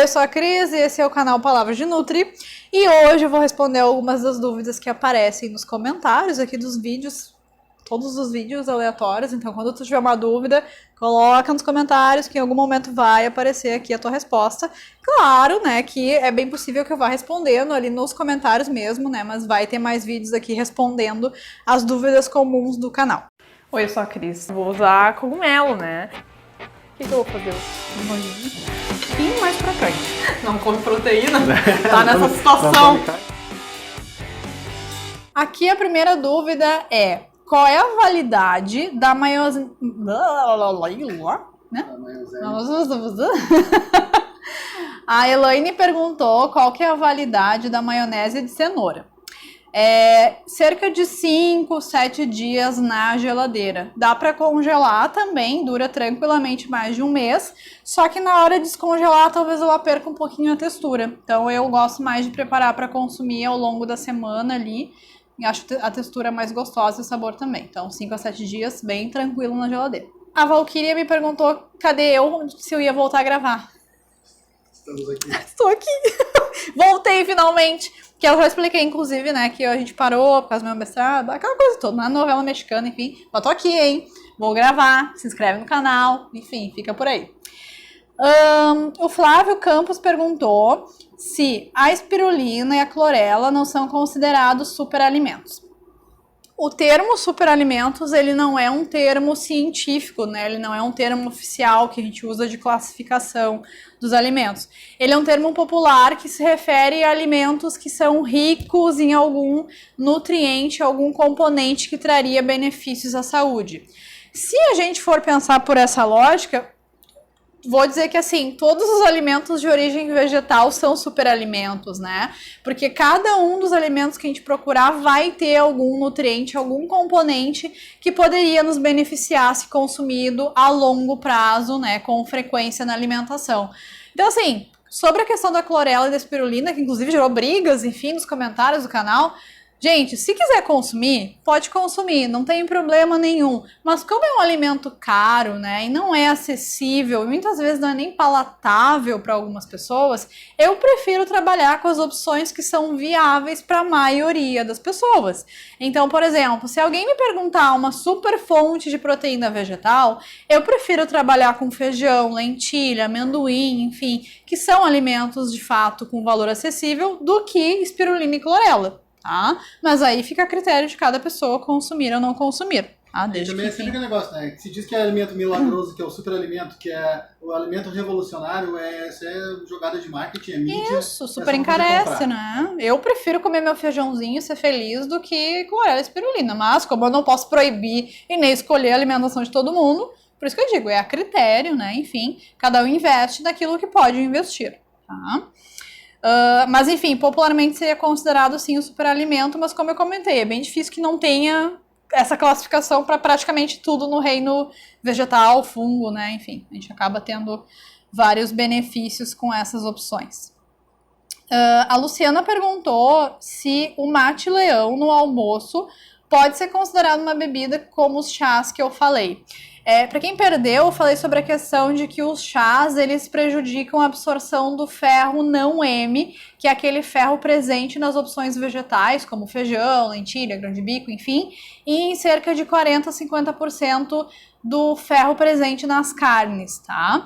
Oi, eu sou a Cris e esse é o canal Palavras de Nutri. E hoje eu vou responder algumas das dúvidas que aparecem nos comentários aqui dos vídeos, todos os vídeos aleatórios. Então, quando tu tiver uma dúvida, coloca nos comentários que em algum momento vai aparecer aqui a tua resposta. Claro, né, que é bem possível que eu vá respondendo ali nos comentários mesmo, né, mas vai ter mais vídeos aqui respondendo as dúvidas comuns do canal. Oi, eu sou a Cris. Vou usar cogumelo, né? O que eu vou fazer? Um pouquinho mais pra frente. Não come proteína, tá nessa situação. Aqui a primeira dúvida é: qual é a validade da maionese? Né? A Elaine perguntou qual que é a validade da maionese de cenoura. Cerca de 5, 7 dias na geladeira. Dá para congelar também, dura tranquilamente mais de um mês, só que na hora de descongelar talvez ela perca um pouquinho a textura. Então eu gosto mais de preparar para consumir ao longo da semana ali, e acho a textura mais gostosa e o sabor também. Então 5 a 7 dias bem tranquilo na geladeira. A Valkyria me perguntou cadê eu, se eu ia voltar a gravar. Estamos aqui. Estou aqui. Voltei finalmente. Que eu já expliquei, inclusive, né, que a gente parou por causa do meu mestrado, aquela coisa toda, na novela mexicana, enfim. Mas tô aqui, hein? Vou gravar, se inscreve no canal, enfim, fica por aí. O Flávio Campos perguntou se a espirulina e a clorela não são considerados superalimentos. O termo superalimentos, ele não é um termo científico, né? Ele não é um termo oficial que a gente usa de classificação dos alimentos. Ele é um termo popular que se refere a alimentos que são ricos em algum nutriente, algum componente que traria benefícios à saúde. Se a gente for pensar por essa lógica, vou dizer que assim, todos os alimentos de origem vegetal são superalimentos, né? Porque cada um dos alimentos que a gente procurar vai ter algum nutriente, algum componente que poderia nos beneficiar se consumido a longo prazo, né? Com frequência na alimentação. Então assim, sobre a questão da clorela e da espirulina, que inclusive gerou brigas, enfim, nos comentários do canal, gente, se quiser consumir, pode consumir, não tem problema nenhum. Mas como é um alimento caro, né, e não é acessível, e muitas vezes não é nem palatável para algumas pessoas, eu prefiro trabalhar com as opções que são viáveis para a maioria das pessoas. Então, por exemplo, se alguém me perguntar uma super fonte de proteína vegetal, eu prefiro trabalhar com feijão, lentilha, amendoim, enfim, que são alimentos de fato com valor acessível, do que espirulina e clorela. Tá? Mas aí fica a critério de cada pessoa consumir ou não consumir. Tá? E também é sempre aquele negócio, né? Se diz que é alimento milagroso, que é o superalimento, que é o alimento revolucionário, isso é jogada de marketing, é mídia. Isso, super encarece, né? Eu prefiro comer meu feijãozinho e ser feliz do que clorela e espirulina. Mas como eu não posso proibir e nem escolher a alimentação de todo mundo, por isso que eu digo, é a critério, né? Enfim, cada um investe naquilo que pode investir. Tá? Mas enfim, popularmente seria considerado sim o superalimento, mas como eu comentei, é bem difícil que não tenha essa classificação para praticamente tudo no reino vegetal, fungo, né? Enfim, a gente acaba tendo vários benefícios com essas opções. A Luciana perguntou se o mate-leão no almoço pode ser considerado uma bebida como os chás que eu falei. Para quem perdeu, eu falei sobre a questão de que os chás, eles prejudicam a absorção do ferro não M, que é aquele ferro presente nas opções vegetais, como feijão, lentilha, grão de bico, enfim, e em cerca de 40 a 50% do ferro presente nas carnes, tá?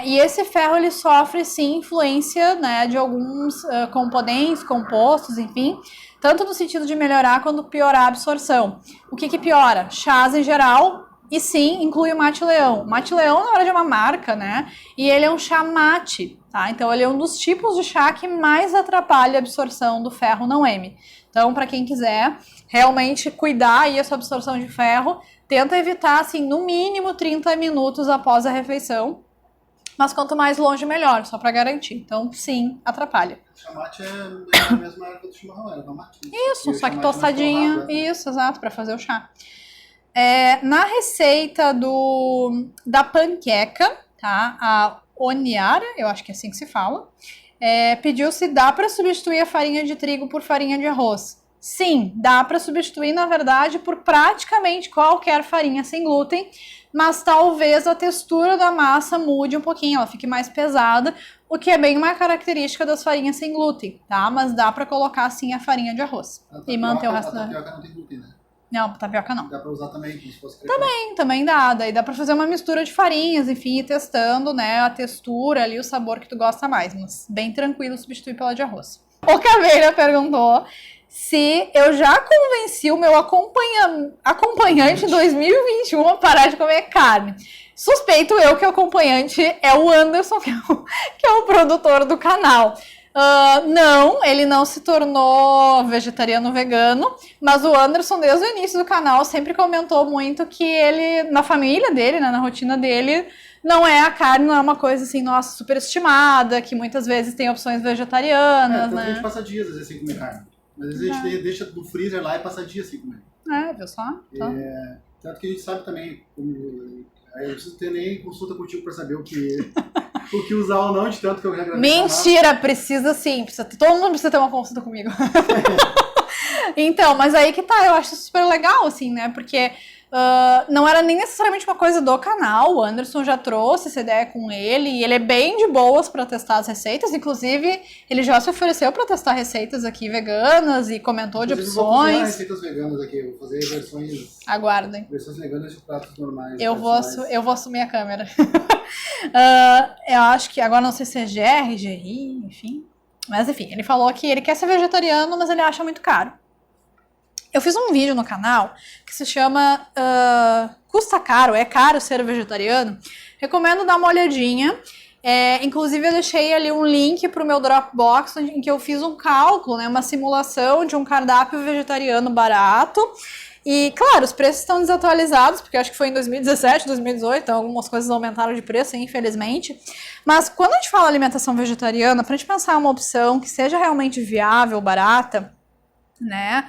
E esse ferro, ele sofre, sim, influência, né, de alguns componentes, compostos, enfim, tanto no sentido de melhorar quanto piorar a absorção. O que piora? Chás em geral. E sim, inclui o mate-leão. O mate-leão, na verdade, é uma marca, né? E ele é um chá mate, tá? Então, ele é um dos tipos de chá que mais atrapalha a absorção do ferro não M. Então, para quem quiser realmente cuidar aí a sua absorção de ferro, tenta evitar, assim, no mínimo 30 minutos após a refeição. Mas quanto mais longe, melhor, só para garantir. Então, sim, atrapalha. O chamate é a mesma erva do chimarrão, erva mate. Isso, só que tostadinha. Isso, exato, para fazer o chá. Na receita da panqueca, tá? A Oniara, eu acho que é assim que se fala, pediu se dá para substituir a farinha de trigo por farinha de arroz. Sim, dá para substituir, na verdade, por praticamente qualquer farinha sem glúten, mas talvez a textura da massa mude um pouquinho, ela fique mais pesada, o que é bem uma característica das farinhas sem glúten, tá? Mas dá pra colocar, sim, a farinha de arroz. E manter o resto da... A tapioca não tem glúten, né? Não, tapioca não. Dá pra usar também, como se fosse Também dá, daí dá pra fazer uma mistura de farinhas, enfim, ir testando, né, a textura ali, o sabor que tu gosta mais, mas bem tranquilo substituir pela de arroz. O Caveira perguntou se eu já convenci o meu acompanhante em 2021 a parar de comer carne. Suspeito eu que o acompanhante é o Anderson, que é o produtor do canal. Não, ele não se tornou vegetariano vegano, mas o Anderson, desde o início do canal, sempre comentou muito que ele, na família dele, né, na rotina dele, não é a carne, não é uma coisa assim, nossa, superestimada, que muitas vezes tem opções vegetarianas, né? A gente passa dias, às vezes, sem comer carne. Mas às vezes a gente deixa no freezer lá e passa dias sem comer. Viu só? Então. Tanto que a gente sabe também, aí eu não preciso ter nem consulta contigo pra saber o que usar ou não, de tanto que eu já gravei. Mentira, precisa sim, todo mundo precisa ter uma consulta comigo. Então, mas aí que tá, eu acho super legal, assim, né, porque não era nem necessariamente uma coisa do canal, o Anderson já trouxe essa ideia com ele, e ele é bem de boas pra testar as receitas, inclusive ele já se ofereceu pra testar receitas aqui veganas e comentou de opções. Eu vou fazer receitas veganas aqui, eu vou fazer versões... Aguardem. Versões veganas de pratos normais. Eu vou assumir a câmera. Eu acho que, agora não sei se é GRI, enfim. Mas enfim, ele falou que ele quer ser vegetariano, mas ele acha muito caro. Eu fiz um vídeo no canal que se chama Custa Caro, é caro ser vegetariano? Recomendo dar uma olhadinha. Inclusive eu deixei ali um link para o meu Dropbox em que eu fiz um cálculo, né, uma simulação de um cardápio vegetariano barato. E, claro, os preços estão desatualizados, porque eu acho que foi em 2017, 2018, então algumas coisas aumentaram de preço, infelizmente. Mas quando a gente fala alimentação vegetariana, para a gente pensar uma opção que seja realmente viável, barata, né,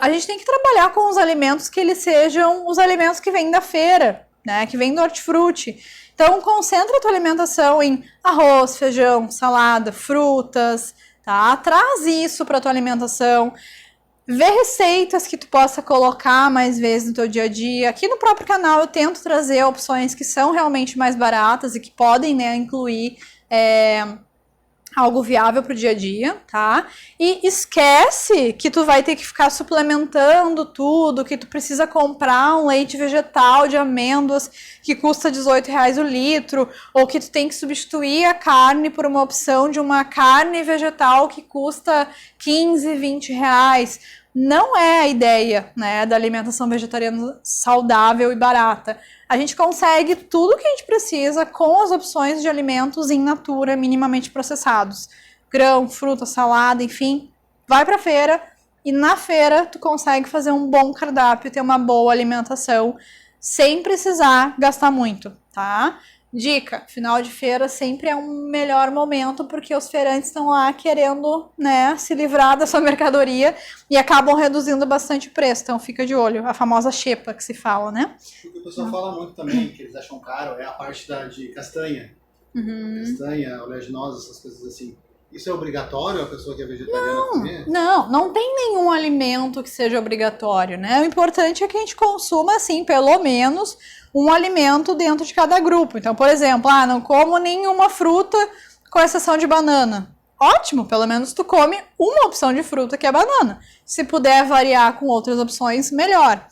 a gente tem que trabalhar com os alimentos que eles sejam os alimentos que vêm da feira, né, que vêm do hortifruti. Então, concentra a tua alimentação em arroz, feijão, salada, frutas, tá? Traz isso para tua alimentação. Vê receitas que tu possa colocar mais vezes no teu dia a dia. Aqui no próprio canal eu tento trazer opções que são realmente mais baratas e que podem, né, incluir algo viável pro dia a dia, tá? E esquece que tu vai ter que ficar suplementando tudo, que tu precisa comprar um leite vegetal de amêndoas que custa R$18 o litro, ou que tu tem que substituir a carne por uma opção de uma carne vegetal que custa R$15, R$20. Não é a ideia, né, da alimentação vegetariana saudável e barata. A gente consegue tudo que a gente precisa com as opções de alimentos in natura, minimamente processados. Grão, fruta, salada, enfim. Vai pra feira e na feira tu consegue fazer um bom cardápio, ter uma boa alimentação, sem precisar gastar muito, tá? Dica, final de feira sempre é um melhor momento, porque os feirantes estão lá querendo, né, se livrar da sua mercadoria e acabam reduzindo bastante o preço, então fica de olho, a famosa xepa que se fala, né? O que o pessoal fala muito também, que eles acham caro, é a parte de castanha. Castanha, oleaginosa, essas coisas assim. Isso é obrigatório a pessoa que é vegetariana comer? Não tem nenhum alimento que seja obrigatório, né? O importante é que a gente consuma, assim, pelo menos um alimento dentro de cada grupo. Então, por exemplo, não como nenhuma fruta, com exceção de banana. Ótimo, pelo menos tu come uma opção de fruta, que é banana. Se puder variar com outras opções, melhor.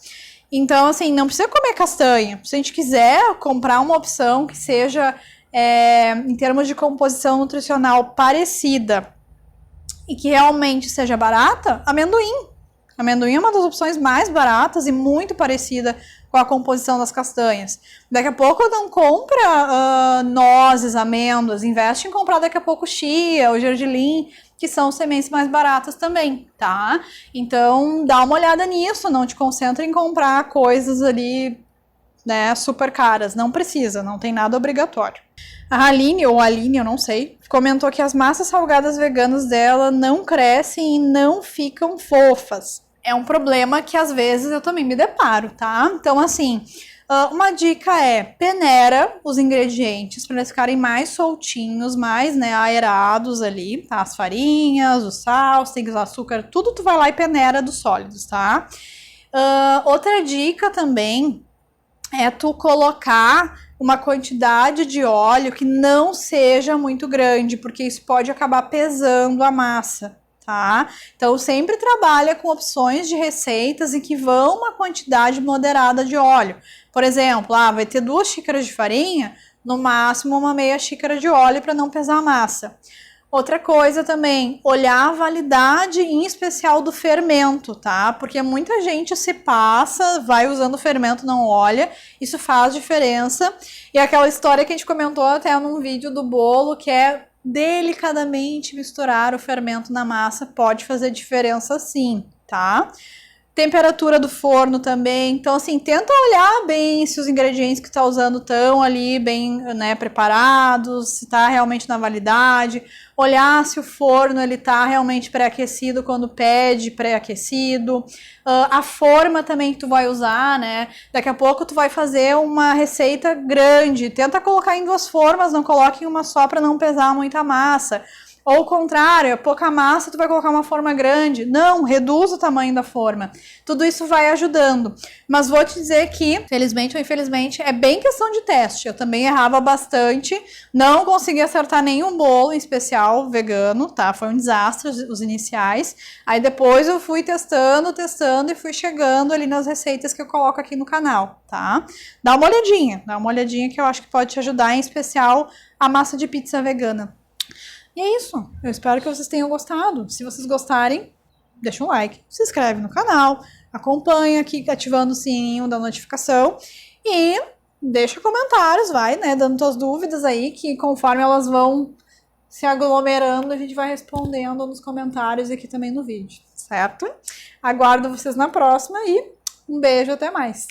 Então, assim, não precisa comer castanha. Se a gente quiser comprar uma opção que seja, em termos de composição nutricional, parecida e que realmente seja barata, amendoim. Amendoim é uma das opções mais baratas e muito parecida com a composição das castanhas. Daqui a pouco não compra nozes, amêndoas, investe em comprar daqui a pouco chia ou gergelim, que são sementes mais baratas também, tá? Então dá uma olhada nisso, não te concentra em comprar coisas ali, né, super caras. Não precisa, não tem nada obrigatório. A Aline, ou Aline, eu não sei, comentou que as massas salgadas veganas dela não crescem e não ficam fofas. É um problema que às vezes eu também me deparo, tá? Então, assim, uma dica é peneira os ingredientes para eles ficarem mais soltinhos, mais, né, aerados ali, tá? As farinhas, o sal, se tem que usar açúcar, tudo tu vai lá e peneira dos sólidos, tá? Outra dica também é tu colocar uma quantidade de óleo que não seja muito grande, porque isso pode acabar pesando a massa, tá? Então sempre trabalha com opções de receitas em que vão uma quantidade moderada de óleo. Por exemplo, vai ter 2 xícaras de farinha, no máximo uma meia xícara de óleo para não pesar a massa. Outra coisa também, olhar a validade, em especial do fermento, tá? Porque muita gente se passa, vai usando o fermento, não olha, isso faz diferença. E aquela história que a gente comentou até num vídeo do bolo, que é delicadamente misturar o fermento na massa, pode fazer diferença sim, tá? Temperatura do forno também, então assim, tenta olhar bem se os ingredientes que está usando estão ali bem, né, preparados, se está realmente na validade, olhar se o forno ele está realmente pré-aquecido quando pede pré-aquecido, a forma também que tu vai usar, né, daqui a pouco tu vai fazer uma receita grande, tenta colocar em 2 formas, não coloque em uma só para não pesar muita massa. Ou o contrário, pouca massa, tu vai colocar uma forma grande. Não, reduz o tamanho da forma. Tudo isso vai ajudando. Mas vou te dizer que, felizmente ou infelizmente, é bem questão de teste. Eu também errava bastante, não consegui acertar nenhum bolo, em especial vegano, tá? Foi um desastre os iniciais. Aí depois eu fui testando e fui chegando ali nas receitas que eu coloco aqui no canal, tá? Dá uma olhadinha que eu acho que pode te ajudar, em especial a massa de pizza vegana. E é isso, eu espero que vocês tenham gostado. Se vocês gostarem, deixa um like, se inscreve no canal, acompanha aqui ativando o sininho da notificação e deixa comentários, vai, né, dando tuas dúvidas aí, que conforme elas vão se aglomerando, a gente vai respondendo nos comentários aqui também no vídeo, certo? Aguardo vocês na próxima e um beijo, até mais!